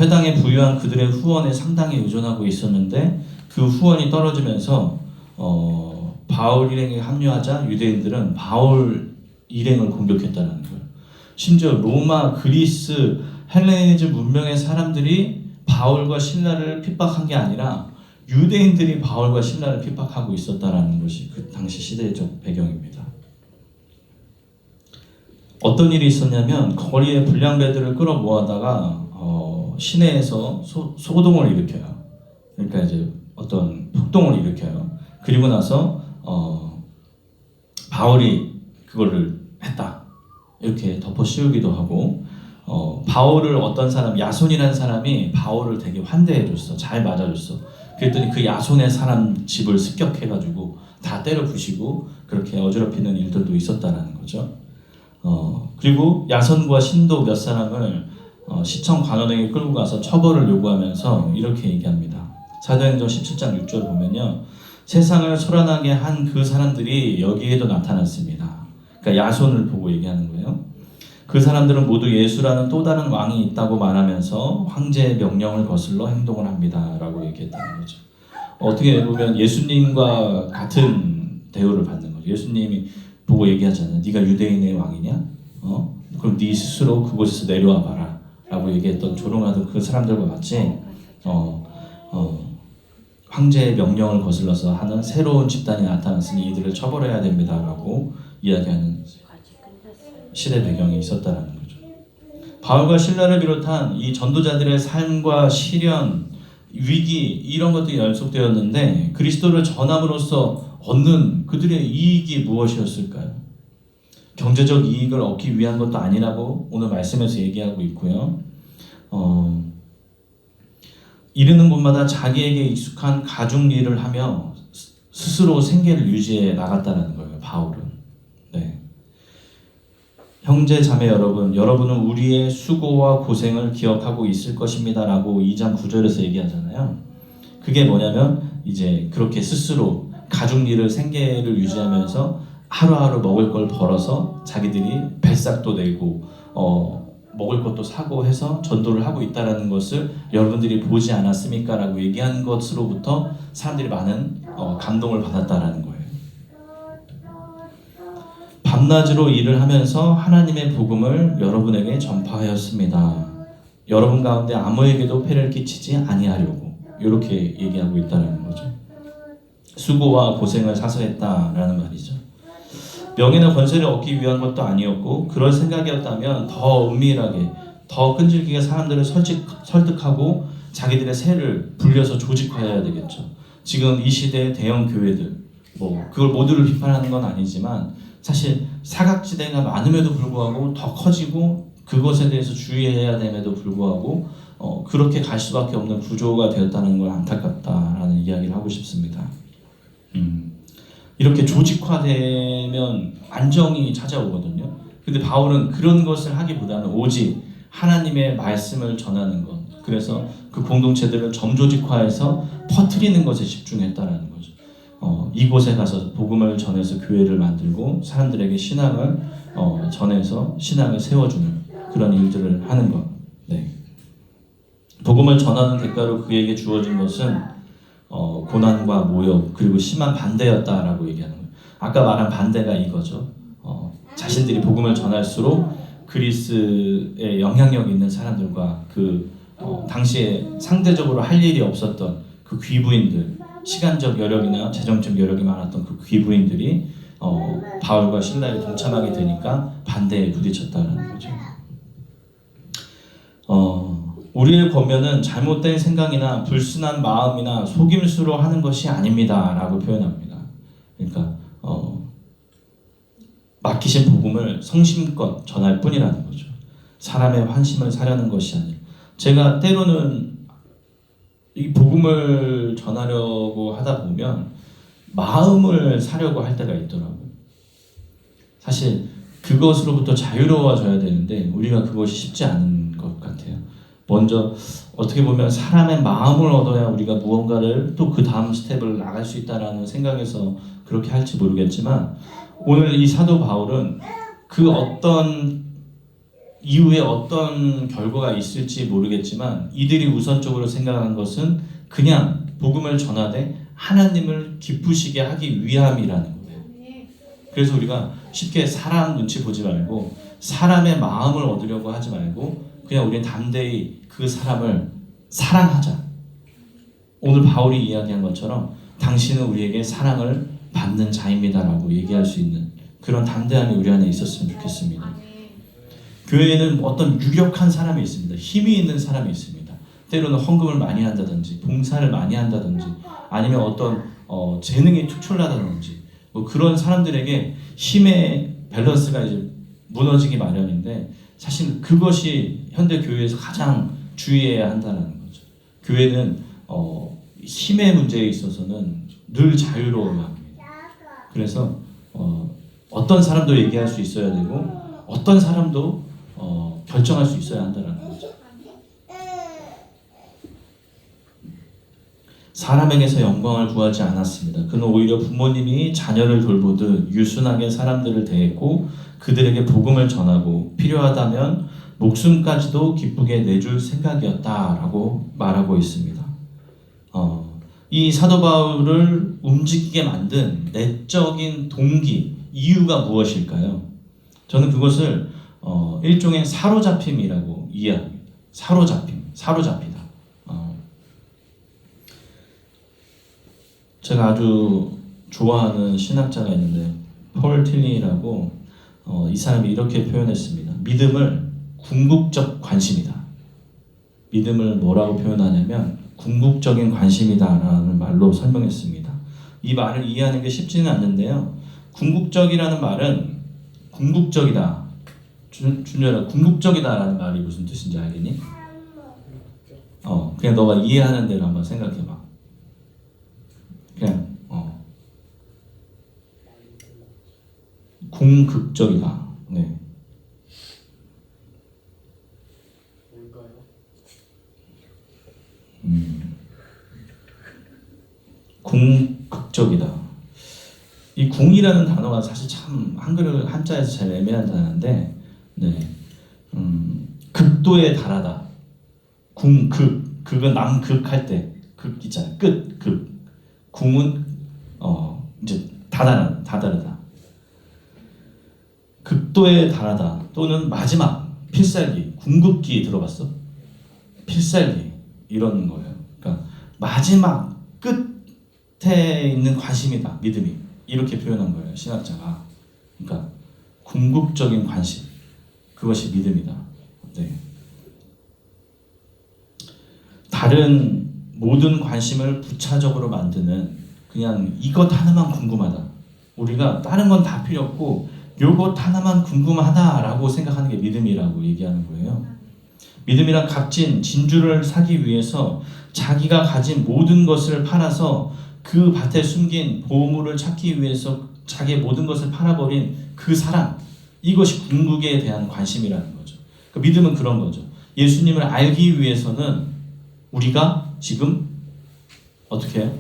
회당에 부유한 그들의 후원에 상당히 의존하고 있었는데, 그 후원이 떨어지면서 바울 일행에 합류하자 유대인들은 바울 일행을 공격했다는 거예요. 심지어 로마, 그리스, 헬레니즘 문명의 사람들이 바울과 신라를 핍박한 게 아니라 유대인들이 바울과 신라를 핍박하고 있었다는 것이 그 당시 시대적 배경입니다. 어떤 일이 있었냐면, 거리에 불량배들을 끌어모아다가 시내에서 소동을 일으켜요. 그러니까 이제 어떤 폭동을 일으켜요. 그리고 나서 바울이 그거를 했다 이렇게 덮어 씌우기도 하고, 바울을 어떤 사람, 야손이라는 사람이 바울을 되게 환대해줬어. 잘 맞아줬어. 그랬더니 그 야손의 사람 집을 습격해가지고 다 때려 부시고 그렇게 어지럽히는 일들도 있었다는 거죠. 그리고 야손과 신도 몇 사람을 시청 관원에게 끌고 가서 처벌을 요구하면서 이렇게 얘기합니다. 사도행전 17장 6절 보면요, 세상을 소란하게 한 그 사람들이 여기에도 나타났습니다. 그러니까 야손을 보고 얘기하는 거예요. 그 사람들은 모두 예수라는 또 다른 왕이 있다고 말하면서 황제의 명령을 거슬러 행동을 합니다 라고 얘기했다는 거죠. 어떻게 보면 예수님과 같은 대우를 받는 거죠. 예수님이 보고 얘기하잖아요. 네가 유대인의 왕이냐? 그럼 네 스스로 그곳에서 내려와 봐라 라고 얘기했던, 조롱하던 그 사람들과 같이 황제의 명령을 거슬러서 하는 새로운 집단이 나타났으니 이들을 처벌해야 됩니다 라고 이야기하는 시대 배경이 있었다는 거죠. 바울과 신라를 비롯한 이 전도자들의 삶과 시련, 위기 이런 것들이 연속되었는데, 그리스도를 전함으로써 얻는 그들의 이익이 무엇이었을까요? 경제적 이익을 얻기 위한 것도 아니라고 오늘 말씀에서 얘기하고 있고요. 이르는 곳마다 자기에게 익숙한 가중 일을 하며 스스로 생계를 유지해 나갔다는 거예요, 바울은. 네. 형제 자매 여러분, 여러분은 우리의 수고와 고생을 기억하고 있을 것입니다 라고 2장 9절에서 얘기하잖아요. 그게 뭐냐면 이제 그렇게 스스로 가족 일을 생계를 유지하면서 하루하루 먹을 걸 벌어서 자기들이 뱃삭도 내고 먹을 것도 사고 해서 전도를 하고 있다는 것을 여러분들이 보지 않았습니까? 라고 얘기한 것으로부터 사람들이 많은 감동을 받았다라는 거예요. 밤낮으로 일을 하면서 하나님의 복음을 여러분에게 전파하였습니다. 여러분 가운데 아무에게도 폐를 끼치지 아니하려고 이렇게 얘기하고 있다는 거죠. 수고와 고생을 사서 했다라는 말이죠. 명예나 권세를 얻기 위한 것도 아니었고 그럴 생각이었다면 더 은밀하게 더 끈질기게 사람들을 설득하고 자기들의 세를 불려서 조직화해야 되겠죠. 지금 이 시대의 대형 교회들 그걸 모두를 비판하는 건 아니지만 사실 사각지대가 많음에도 불구하고 더 커지고 그것에 대해서 주의해야 됨에도 불구하고 그렇게 갈 수밖에 없는 구조가 되었다는 걸 안타깝다라는 이야기를 하고 싶습니다. 이렇게 조직화되면 안정이 찾아오거든요. 근데 바울은 그런 것을 하기보다는 오직 하나님의 말씀을 전하는 것, 그래서 그 공동체들을 점조직화해서 퍼뜨리는 것에 집중했다라는 거죠. 이곳에 가서 복음을 전해서 교회를 만들고 사람들에게 신앙을 전해서 신앙을 세워주는 그런 일들을 하는 것. 네. 복음을 전하는 대가로 그에게 주어진 것은 고난과 모욕 그리고 심한 반대였다라고 얘기하는 거예요. 아까 말한 반대가 이거죠. 자신들이 복음을 전할수록 그리스의 영향력 있는 사람들과 당시에 상대적으로 할 일이 없었던 그 귀부인들, 시간적 여력이나 재정적 여력이 많았던 그 귀부인들이 바울과 실라에 동참하게 되니까 반대에 부딪혔다는 거죠. 우리의 권면은 잘못된 생각이나 불순한 마음이나 속임수로 하는 것이 아닙니다 라고 표현합니다. 그러니까 맡기신 복음을 성심껏 전할 뿐이라는 거죠. 사람의 환심을 사려는 것이 아니라 제가 때로는 이 복음을 전하려고 하다 보면 마음을 사려고 할 때가 있더라고요. 사실 그것으로부터 자유로워져야 되는데 우리가 그것이 쉽지 않은 것 같아요. 먼저 어떻게 보면 사람의 마음을 얻어야 우리가 무언가를 또 그 다음 스텝을 나갈 수 있다라는 생각에서 그렇게 할지 모르겠지만 오늘 이 사도 바울은 그 어떤 이후에 어떤 결과가 있을지 모르겠지만 이들이 우선적으로 생각한 것은 그냥 복음을 전하되 하나님을 기쁘시게 하기 위함이라는 거예요. 그래서 우리가 쉽게 사람 눈치 보지 말고 사람의 마음을 얻으려고 하지 말고 그냥 우리는 담대히 그 사람을 사랑하자. 오늘 바울이 이야기한 것처럼 당신은 우리에게 사랑을 받는 자입니다라고 얘기할 수 있는 그런 담대함이 우리 안에 있었으면 좋겠습니다. 교회에는 어떤 유력한 사람이 있습니다. 힘이 있는 사람이 있습니다. 때로는 헌금을 많이 한다든지 봉사를 많이 한다든지 아니면 어떤 재능이 특출나다든지 그런 사람들에게 힘의 밸런스가 이제 무너지기 마련인데 사실 그것이 현대 교회에서 가장 주의해야 한다는 거죠. 교회는 힘의 문제에 있어서는 늘 자유로워야 합니다. 그래서 어떤 사람도 얘기할 수 있어야 되고 어떤 사람도 결정할 수 있어야 한다는 거죠. 사람에게서 영광을 구하지 않았습니다. 그는 오히려 부모님이 자녀를 돌보듯 유순하게 사람들을 대했고 그들에게 복음을 전하고 필요하다면 목숨까지도 기쁘게 내줄 생각이었다라고 말하고 있습니다. 이 사도 바울을 움직이게 만든 내적인 동기, 이유가 무엇일까요? 저는 그것을 일종의 사로잡힘이라고 이해합니다. 사로잡히다. 제가 아주 좋아하는 신학자가 있는데 폴 틸리라고 이 사람이 이렇게 표현했습니다. 믿음을 궁극적 관심이다. 믿음을 뭐라고 표현하냐면 궁극적인 관심이다라는 말로 설명했습니다. 이 말을 이해하는 게 쉽지는 않는데요. 궁극적이라는 말은 궁극적이다. 준열아, 궁극적이다라는 말이 무슨 뜻인지 알겠니? 그냥 너가 이해하는 대로 한번 생각해봐. 그냥 궁극적이다. 네. 궁극적이다. 이 궁이라는 단어가 사실 참 한글 한자에서 제일 애매한 단어인데, 네, 극도에 달하다. 극은 남극할 때 극 있잖아요. 극. 궁은 이제 다다르다. 극도에 달하다 또는 마지막 필살기, 궁극기 들어봤어? 필살기 이런 거예요. 그러니까 마지막 끝에 있는 관심이다, 믿음이. 이렇게 표현한 거예요, 신학자가. 그러니까 궁극적인 관심, 그것이 믿음이다. 네. 다른 모든 관심을 부차적으로 만드는, 그냥 이것 하나만 궁금하다. 우리가 다른 건 다 필요 없고 요것 하나만 궁금하다라고 생각하는 게 믿음이라고 얘기하는 거예요. 믿음이란 값진 진주를 사기 위해서 자기가 가진 모든 것을 팔아서 그 밭에 숨긴 보물을 찾기 위해서 자기의 모든 것을 팔아버린 그 사랑, 이것이 궁극에 대한 관심이라는 거죠. 그 믿음은 그런 거죠. 예수님을 알기 위해서는 우리가 지금 어떻게 해요?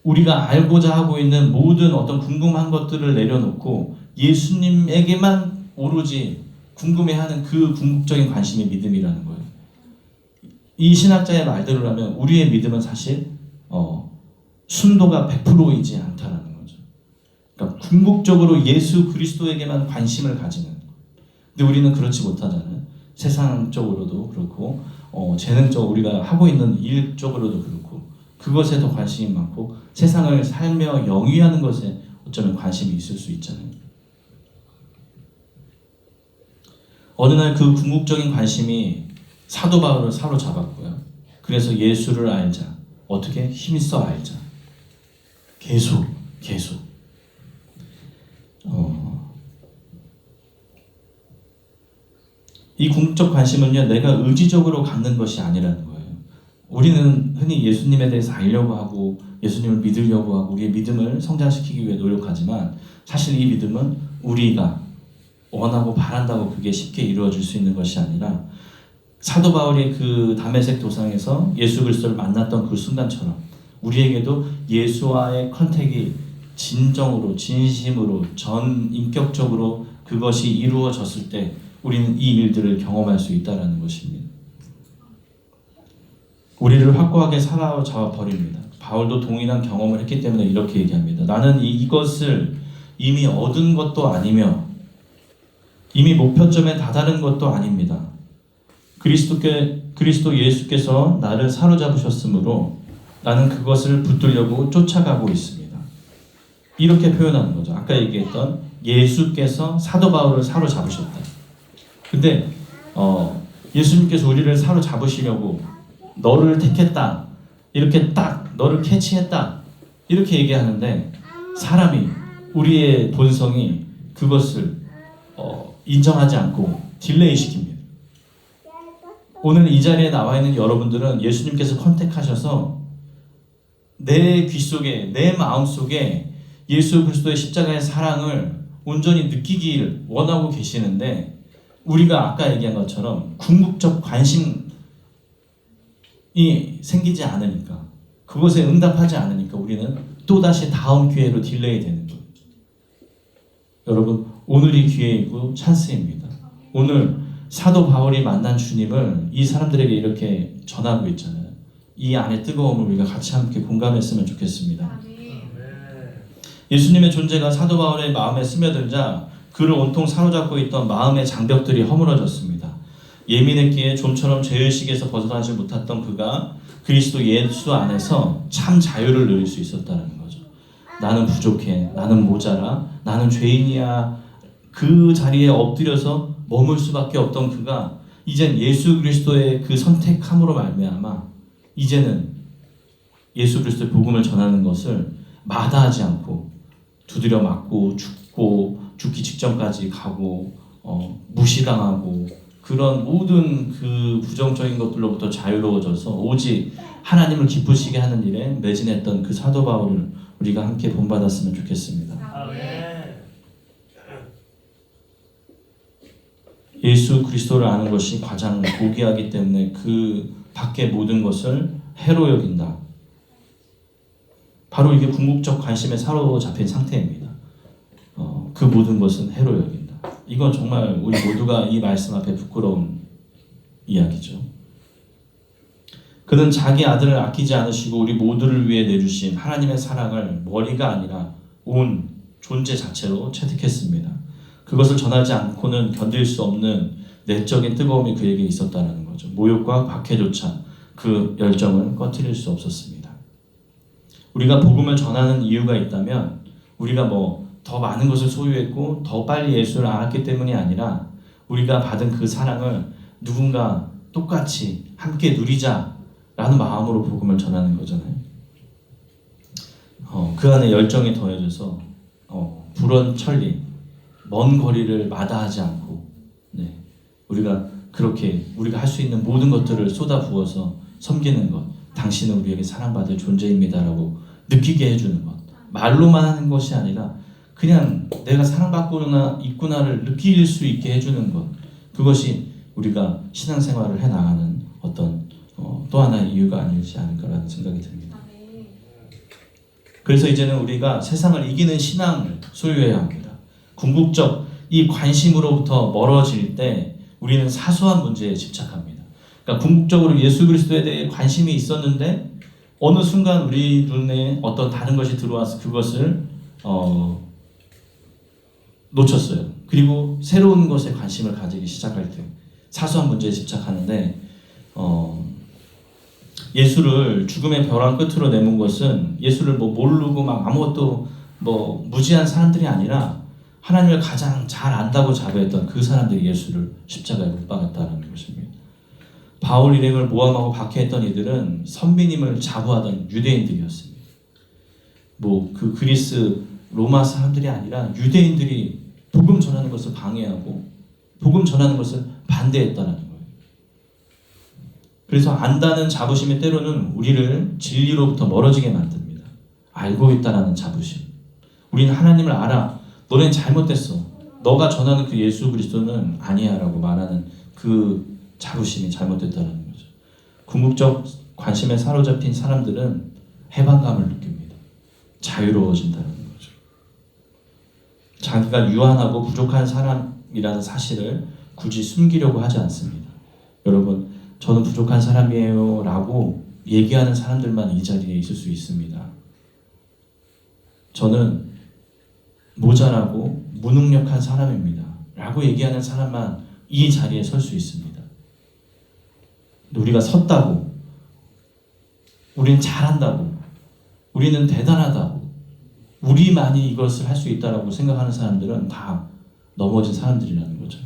우리가 알고자 하고 있는 모든 어떤 궁금한 것들을 내려놓고 예수님에게만 오로지 궁금해하는 그 궁극적인 관심이 믿음이라는 거예요. 이 신학자의 말대로라면 우리의 믿음은 사실 순도가 100%이지 않다라는 거죠. 그러니까 궁극적으로 예수 그리스도에게만 관심을 가지는. 근데 우리는 그렇지 못하잖아요. 세상적으로도 그렇고 재능적으로 우리가 하고 있는 일 쪽으로도 그렇고 그것에 더 관심이 많고 세상을 살며 영위하는 것에 어쩌면 관심이 있을 수 있잖아요. 어느 날 그 궁극적인 관심이 사도 바울을 사로잡았고요. 그래서 예수를 알자. 어떻게? 힘써 알자. 계속. 이 궁극적 관심은요, 내가 의지적으로 갖는 것이 아니라는 거예요. 우리는 흔히 예수님에 대해서 알려고 하고 예수님을 믿으려고 하고 우리의 믿음을 성장시키기 위해 노력하지만 사실 이 믿음은 우리가 원하고 바란다고 그게 쉽게 이루어질 수 있는 것이 아니라 사도 바울이 그 다메섹 도상에서 예수 그리스도를 만났던 그 순간처럼 우리에게도 예수와의 컨택이 진정으로 진심으로 전인격적으로 그것이 이루어졌을 때 우리는 이 일들을 경험할 수 있다는 것입니다. 우리를 확고하게 사로잡아 버립니다. 바울도 동일한 경험을 했기 때문에 이렇게 얘기합니다. 나는 이것을 이미 얻은 것도 아니며 이미 목표점에 다다른 것도 아닙니다. 그리스도 예수께서 나를 사로잡으셨으므로 나는 그것을 붙들려고 쫓아가고 있습니다. 이렇게 표현하는 거죠. 아까 얘기했던 예수께서 사도 바울을 사로잡으셨다. 근데 예수님께서 우리를 사로잡으시려고 너를 택했다. 이렇게 딱 너를 캐치했다. 이렇게 얘기하는데 사람이 우리의 본성이 그것을 인정하지 않고 딜레이 시킵니다. 오늘 이 자리에 나와 있는 여러분들은 예수님께서 컨택하셔서 내 귀 속에 내 마음 속에 예수 그리스도의 십자가의 사랑을 온전히 느끼길 원하고 계시는데 우리가 아까 얘기한 것처럼 궁극적 관심이 생기지 않으니까 그것에 응답하지 않으니까 우리는 또다시 다음 기회로 딜레이 되는 거예요. 여러분 오늘이 기회이고 찬스입니다. 오늘 사도 바울이 만난 주님을 이 사람들에게 이렇게 전하고 있잖아요. 이 안에 뜨거움을 우리가 같이 함께 공감했으면 좋겠습니다. 예수님의 존재가 사도 바울의 마음에 스며들자 그를 온통 사로잡고 있던 마음의 장벽들이 허물어졌습니다. 예민했기에 좀처럼 죄의식에서 벗어나지 못했던 그가 그리스도 예수 안에서 참 자유를 누릴 수 있었다는 거죠. 나는 부족해, 나는 모자라, 나는 죄인이야. 그 자리에 엎드려서 머물 수밖에 없던 그가 이젠 예수 그리스도의 그 선택함으로 말미암아 이제는 예수 그리스도의 복음을 전하는 것을 마다하지 않고 두드려 맞고 죽기 직전까지 가고 무시당하고 그런 모든 그 부정적인 것들로부터 자유로워져서 오직 하나님을 기쁘시게 하는 일에 매진했던 그 사도 바울을 우리가 함께 본받았으면 좋겠습니다. 예수 그리스도를 아는 것이 가장 고귀하기 때문에 그 밖의 모든 것을 해로 여긴다. 바로 이게 궁극적 관심에 사로잡힌 상태입니다. 그 모든 것은 해로 여긴다. 이건 정말 우리 모두가 이 말씀 앞에 부끄러운 이야기죠. 그는 자기 아들을 아끼지 않으시고 우리 모두를 위해 내주신 하나님의 사랑을 머리가 아니라 온 존재 자체로 채택했습니다. 그것을 전하지 않고는 견딜 수 없는 내적인 뜨거움이 그에게 있었다는 거죠. 모욕과 박해조차 그 열정을 꺼트릴 수 없었습니다. 우리가 복음을 전하는 이유가 있다면 우리가 더 많은 것을 소유했고 더 빨리 예수를 알았기 때문이 아니라 우리가 받은 그 사랑을 누군가 똑같이 함께 누리자라는 마음으로 복음을 전하는 거잖아요. 그 안에 열정이 더해져서 불원 천리 먼 거리를 마다하지 않고 우리가 그렇게 우리가 할 수 있는 모든 것들을 쏟아부어서 섬기는 것, 당신은 우리에게 사랑받을 존재입니다라고 느끼게 해주는 것, 말로만 하는 것이 아니라 그냥 내가 사랑받고 있구나를 느낄 수 있게 해주는 것, 그것이 우리가 신앙생활을 해나가는 어떤 또 하나의 이유가 아닐지 않을까라는 생각이 듭니다. 그래서 이제는 우리가 세상을 이기는 신앙을 소유해야 합니다. 궁극적 이 관심으로부터 멀어질 때 우리는 사소한 문제에 집착합니다. 그러니까 궁극적으로 예수 그리스도에 대해 관심이 있었는데 어느 순간 우리 눈에 어떤 다른 것이 들어와서 그것을 놓쳤어요. 그리고 새로운 것에 관심을 가지기 시작할 때 사소한 문제에 집착하는데 예수를 죽음의 벼랑 끝으로 내몬 것은 예수를 모르고 막 아무것도 무지한 사람들이 아니라 하나님을 가장 잘 안다고 자부했던 그 사람들이 예수를 십자가에 못 박았다는 것입니다. 바울 일행을 모함하고 박해했던 이들은 선비님을 자부하던 유대인들이었습니다. 그 그리스 로마 사람들이 아니라 유대인들이 복음 전하는 것을 방해하고 복음 전하는 것을 반대했다는 거예요. 그래서 안다는 자부심이 때로는 우리를 진리로부터 멀어지게 만듭니다. 알고 있다라는 자부심. 우리는 하나님을 알아. 너넨 잘못됐어. 너가 전하는 그 예수 그리스도는 아니야 라고 말하는 그 자부심이 잘못됐다는 거죠. 궁극적 관심에 사로잡힌 사람들은 해방감을 느낍니다. 자유로워진다는 거죠. 자기가 유한하고 부족한 사람이라는 사실을 굳이 숨기려고 하지 않습니다. 여러분, 저는 부족한 사람이에요 라고 얘기하는 사람들만 이 자리에 있을 수 있습니다. 저는 모자라고 무능력한 사람입니다 라고 얘기하는 사람만 이 자리에 설 수 있습니다. 우리가 섰다고, 우리는 잘한다고, 우리는 대단하다고, 우리만이 이것을 할 수 있다고 생각하는 사람들은 다 넘어진 사람들이라는 거죠.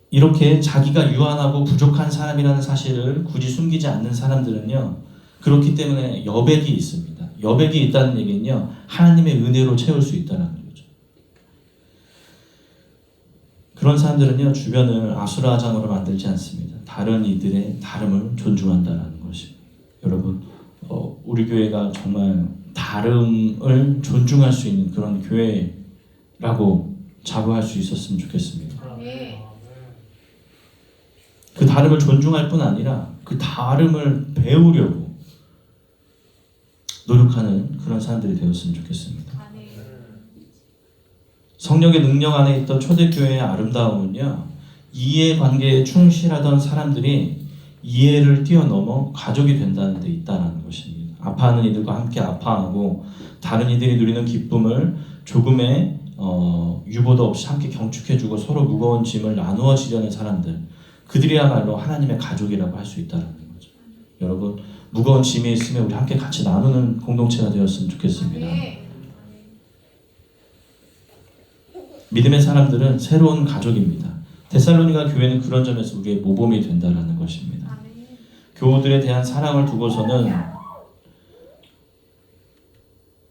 이렇게 자기가 유한하고 부족한 사람이라는 사실을 굳이 숨기지 않는 사람들은요, 그렇기 때문에 여백이 있습니다. 여백이 있다는 얘기는요, 하나님의 은혜로 채울 수 있다는 거죠. 그런 사람들은요, 주변을 아수라장으로 만들지 않습니다. 다른 이들의 다름을 존중한다는 것입니다. 여러분, 우리 교회가 정말 다름을 존중할 수 있는 그런 교회라고 자부할 수 있었으면 좋겠습니다. 그 다름을 존중할 뿐 아니라 그 다름을 배우려고 노력하는 그런 사람들이 되었으면 좋겠습니다. 성령의 능력 안에 있던 초대교회의 아름다움은요, 이해관계에 충실하던 사람들이 이해를 뛰어넘어 가족이 된다는 데 있다는 것입니다. 아파하는 이들과 함께 아파하고 다른 이들이 누리는 기쁨을 조금의 유보도 없이 함께 경축해주고 서로 무거운 짐을 나누어 지려는 사람들, 그들이야말로 하나님의 가족이라고 할 수 있다는 거죠. 여러분, 무거운 짐이 있으면 우리 함께 같이 나누는 공동체가 되었으면 좋겠습니다. 믿음의 사람들은 새로운 가족입니다. 데살로니가 교회는 그런 점에서 우리의 모범이 된다는 것입니다. 교우들에 대한 사랑을 두고서는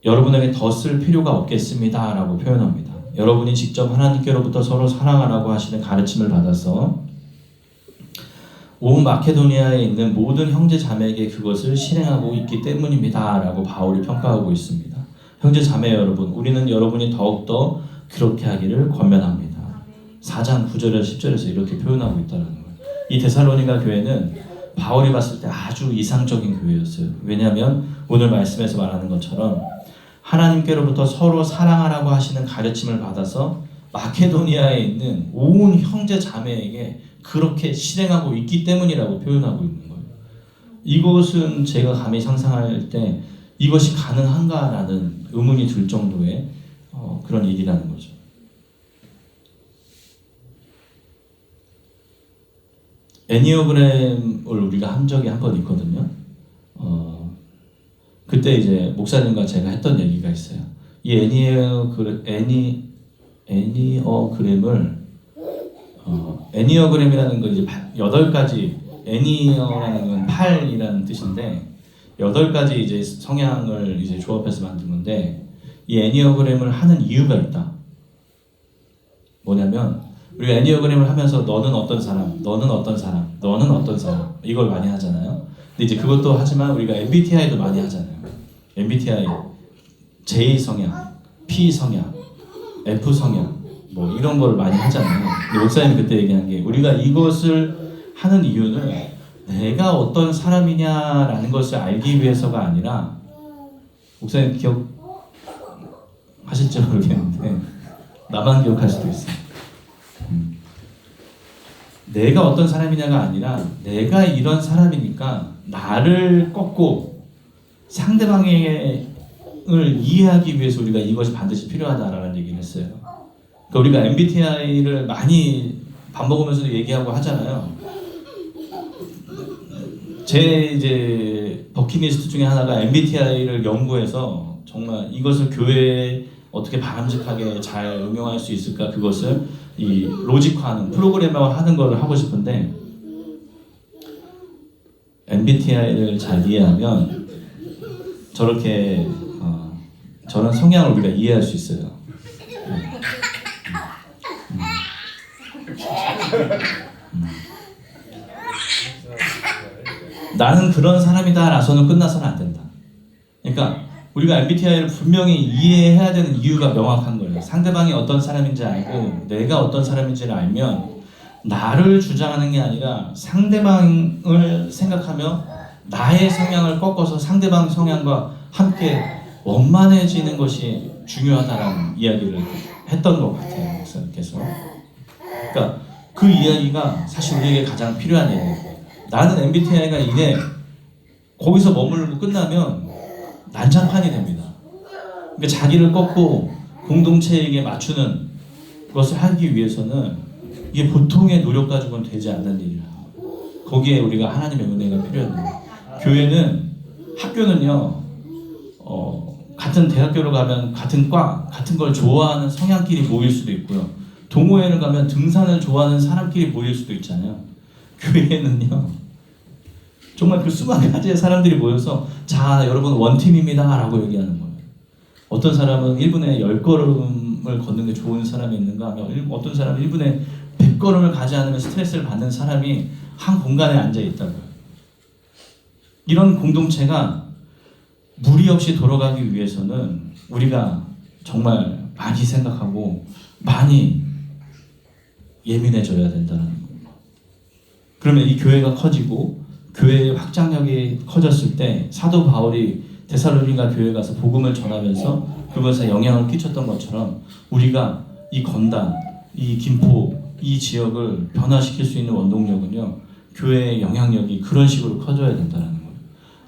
여러분에게 더 쓸 필요가 없겠습니다 라고 표현합니다. 여러분이 직접 하나님께로부터 서로 사랑하라고 하시는 가르침을 받아서 온 마케도니아에 있는 모든 형제 자매에게 그것을 실행하고 있기 때문입니다 라고 바울이 평가하고 있습니다. 형제 자매 여러분, 우리는 여러분이 더욱더 그렇게 하기를 권면합니다. 4장 9절에서 10절에서 이렇게 표현하고 있다는 거예요. 이 데살로니가 교회는 바울이 봤을 때 아주 이상적인 교회였어요. 왜냐하면 오늘 말씀에서 말하는 것처럼 하나님께로부터 서로 사랑하라고 하시는 가르침을 받아서 마케도니아에 있는 온 형제 자매에게 그렇게 실행하고 있기 때문이라고 표현하고 있는 거예요. 이것은 제가 감히 상상할 때 이것이 가능한가라는 의문이 들 정도의 그런 일이라는 거죠. 애니어그램을 우리가 한 적이 한 번 있거든요. 그때 이제 목사님과 제가 했던 얘기가 있어요. 이 애니어그램을 애니어그램이라는 건 이제 8가지, 애니어라는 건 8이라는 뜻인데 8가지 이제 성향을 이제 조합해서 만든 건데 이 애니어그램을 하는 이유가 있다. 뭐냐면 우리가 애니어그램을 하면서 너는 어떤 사람, 너는 어떤 사람, 너는 어떤 사람 이걸 많이 하잖아요. 근데 이제 그것도 하지만 우리가 MBTI도 많이 하잖아요. MBTI J 성향, P 성향, F 성향 뭐 이런 걸 많이 하잖아요. 근데 목사님이 그때 얘기한 게 우리가 이것을 하는 이유는 내가 어떤 사람이냐라는 것을 알기 위해서가 아니라 목사님 기억하실지 모르겠는데 나만 기억할 수도 있어요. 내가 어떤 사람이냐가 아니라 내가 이런 사람이니까 나를 꺾고 상대방을 이해하기 위해서 우리가 이것이 반드시 필요하다라는 얘기를 했어요. 그러니까 우리가 MBTI를 많이 밥 먹으면서도 얘기하고 하잖아요. 제 이제 버킷리스트 중에 하나가 MBTI를 연구해서 정말 이것을 교회에 어떻게 바람직하게 잘 응용할 수 있을까 그것을 이 로직화하는 프로그래머화하는 걸 하고 싶은데 MBTI를 잘 이해하면 저렇게 저런 성향을 우리가 이해할 수 있어요. 나는 그런 사람이다라서는 끝나서는 안 된다. 그러니까 우리가 MBTI를 분명히 이해해야 되는 이유가 명확한 거예요. 상대방이 어떤 사람인지 알고 내가 어떤 사람인지를 알면 나를 주장하는 게 아니라 상대방을 생각하며 나의 성향을 꺾어서 상대방 성향과 함께 원만해지는 것이 중요하다라는 이야기를 했던 것 같아요. 목사님께서. 그러니까 그 이야기가 사실 우리에게 가장 필요한 얘기예요. 나는 MBTI가 이래 거기서 머물고 끝나면 난장판이 됩니다. 그러니까 자기를 꺾고 공동체에게 맞추는 것을 하기 위해서는 이게 보통의 노력 가지고는 되지 않는 일이라. 거기에 우리가 하나님의 은혜가 필요합니다. 교회는 학교는요, 같은 대학교를 가면 같은 과, 같은 걸 좋아하는 성향끼리 모일 수도 있고요. 동호회를 가면 등산을 좋아하는 사람끼리 모일 수도 있잖아요. 교회는요. 정말 그 수많은 가지의 사람들이 모여서 자 여러분 원팀입니다 라고 얘기하는 거예요. 어떤 사람은 1분에 10걸음을 걷는 게 좋은 사람이 있는가 하면 어떤 사람은 1분에 100걸음을 가지 않으면 스트레스를 받는 사람이 한 공간에 앉아 있다고요. 이런 공동체가 무리 없이 돌아가기 위해서는 우리가 정말 많이 생각하고 많이 예민해져야 된다는 거예요. 그러면 이 교회가 커지고 교회의 확장력이 커졌을 때 사도 바울이 데살로니가 교회에 가서 복음을 전하면서 그것에 영향을 끼쳤던 것처럼 우리가 이 건단, 이 김포, 이 지역을 변화시킬 수 있는 원동력은요 교회의 영향력이 그런 식으로 커져야 된다는 거예요.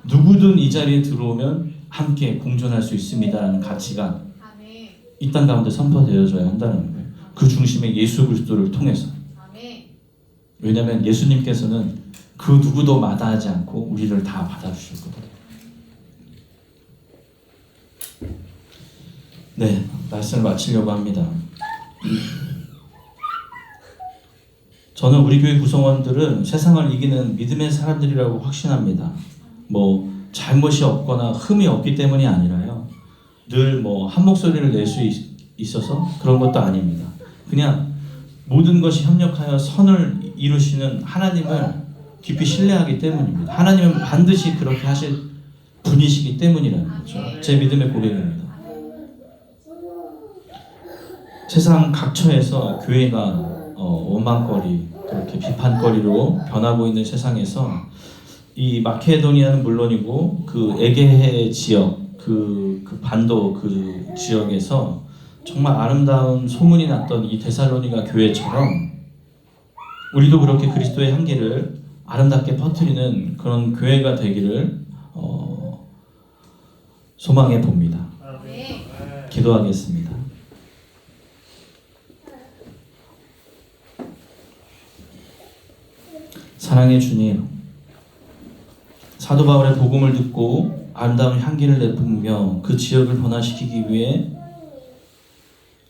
누구든 이 자리에 들어오면 함께 공존할 수 있습니다라는 가치가 이 땅 가운데 선포되어져야 한다는 거예요. 그 중심에 예수 그리스도를 통해서. 왜냐하면 예수님께서는 그 누구도 마다하지 않고 우리를 다 받아주셨거든요. 네, 말씀을 마치려고 합니다. 저는 우리 교회 구성원들은 세상을 이기는 믿음의 사람들이라고 확신합니다. 뭐 잘못이 없거나 흠이 없기 때문이 아니라요. 늘 뭐 한 목소리를 낼 수 있어서 그런 것도 아닙니다. 그냥 모든 것이 협력하여 선을 이루시는 하나님을 깊이 신뢰하기 때문입니다. 하나님은 반드시 그렇게 하실 분이시기 때문이라는 거죠. 제 믿음의 고백입니다. 세상 각처에서 교회가 원망거리, 그렇게 비판거리로 변하고 있는 세상에서 이 마케도니아는 물론이고 그 에게해 지역 그 반도 그 지역에서 정말 아름다운 소문이 났던 이 데살로니가 교회처럼 우리도 그렇게 그리스도의 향기를 아름답게 퍼뜨리는 그런 교회가 되기를 소망해 봅니다. 기도하겠습니다. 사랑의 주님, 사도 바울의 복음을 듣고 아름다운 향기를 내뿜으며 그 지역을 변화시키기 위해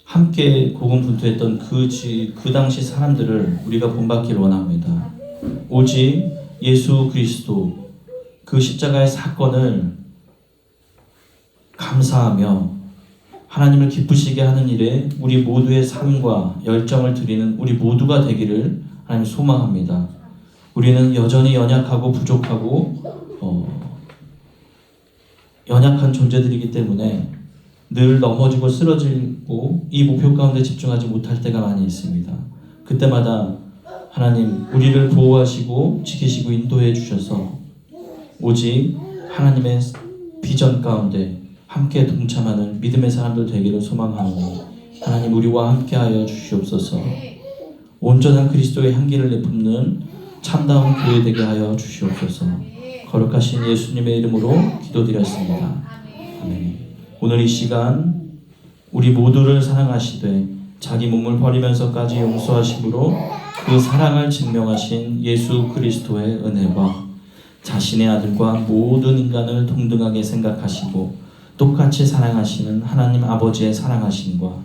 함께 고군분투했던 그 당시 사람들을 우리가 본받기를 원합니다. 오직 예수 그리스도 그 십자가의 사건을 감사하며 하나님을 기쁘시게 하는 일에 우리 모두의 삶과 열정을 드리는 우리 모두가 되기를 하나님 소망합니다. 우리는 여전히 연약하고 부족하고 연약한 존재들이기 때문에 늘 넘어지고 쓰러지고 이 목표 가운데 집중하지 못할 때가 많이 있습니다. 그때마다 하나님 우리를 보호하시고 지키시고 인도해 주셔서 오직 하나님의 비전 가운데 함께 동참하는 믿음의 사람들 되기를 소망하오니 하나님 우리와 함께하여 주시옵소서. 온전한 그리스도의 향기를 내뿜는 참다운 교회 되게 하여 주시옵소서. 거룩하신 예수님의 이름으로 기도드렸습니다. 아멘. 오늘 이 시간 우리 모두를 사랑하시되 자기 몸을 버리면서까지 용서하심으로 그 사랑을 증명하신 예수 그리스도의 은혜와 자신의 아들과 모든 인간을 동등하게 생각하시고 똑같이 사랑하시는 하나님 아버지의 사랑하심과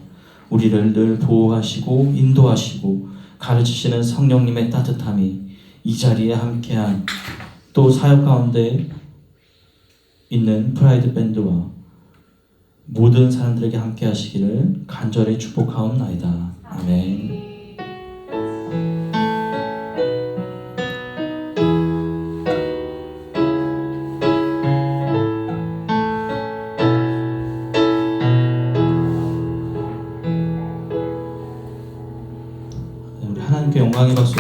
우리를 늘 보호하시고 인도하시고 가르치시는 성령님의 따뜻함이 이 자리에 함께한 또 사역 가운데 있는 프라이드 밴드와 모든 사람들에게 함께 하시기를 간절히 축복하옵나이다. 아멘. 우리 하나님께 영광의 박수